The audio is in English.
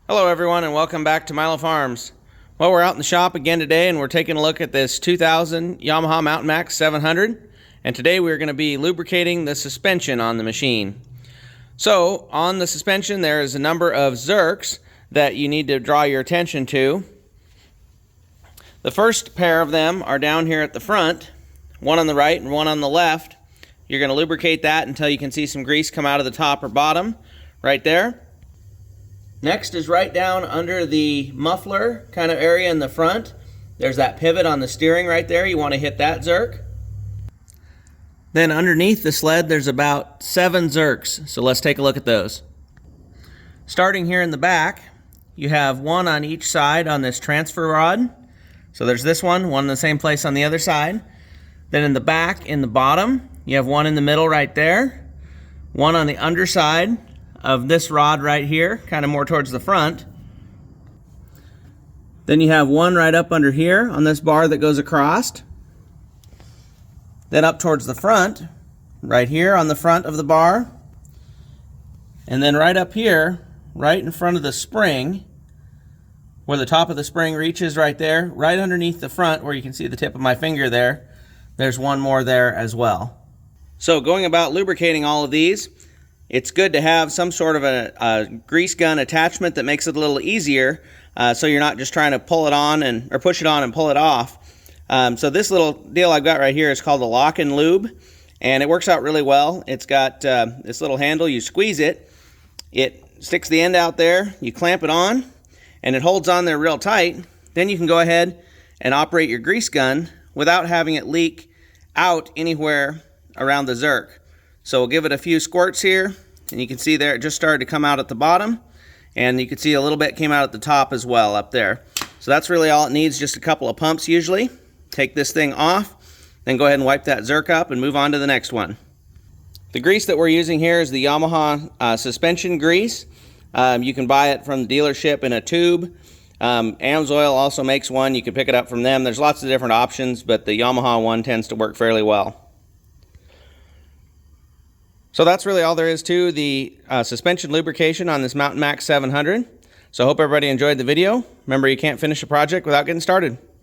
Hello everyone and welcome back to Milo Farms. Well, we're out in the shop again today and we're taking a look at this 2000 Yamaha Mountain Max 700, and today we're going to be lubricating the suspension on the machine. So on the suspension there is a number of zerks that you need to draw your attention to. The first pair of them are down here at the front, one on the right and one on the left. You're going to lubricate that until you can see some grease come out of the top or bottom right there. Next is right down under the muffler kind of area in the front. There's that pivot on the steering right there. You want to hit that zerk. Then underneath the sled there's about 7 zerks, so let's take a look at those. Starting here in the back, you have one on each side on this transfer rod. So there's this one in the same place on the other side. Then in the back, in the bottom, you have one in the middle right there, one on the underside of this rod right here, kind of more towards the front. Then you have one right up under here on this bar that goes across. Then up towards the front, right here on the front of the bar. And then right up here, right in front of the spring, where the top of the spring reaches right there, right underneath the front where you can see the tip of my finger there, there's one more there as well. So going about lubricating all of these, it's good to have some sort of a grease gun attachment that makes it a little easier, so you're not just trying to pull it on or push it on and pull it off. So this little deal I've got right here is called a lock and lube, and it works out really well. It's got this little handle. You squeeze it, it sticks the end out there, you clamp it on, and it holds on there real tight. Then you can go ahead and operate your grease gun without having it leak out anywhere around the zerk. So we'll give it a few squirts here, and you can see there it just started to come out at the bottom, and you can see a little bit came out at the top as well up there. So that's really all it needs, just a couple of pumps usually. Take this thing off, then go ahead and wipe that zerk up and move on to the next one. The grease that we're using here is the Yamaha suspension grease. You can buy it from the dealership in a tube. Amsoil also makes one. You can pick it up from them. There's lots of different options, but the Yamaha one tends to work fairly well. So that's really all there is to the suspension lubrication on this Mountain Max 700. So I hope everybody enjoyed the video. Remember, you can't finish a project without getting started.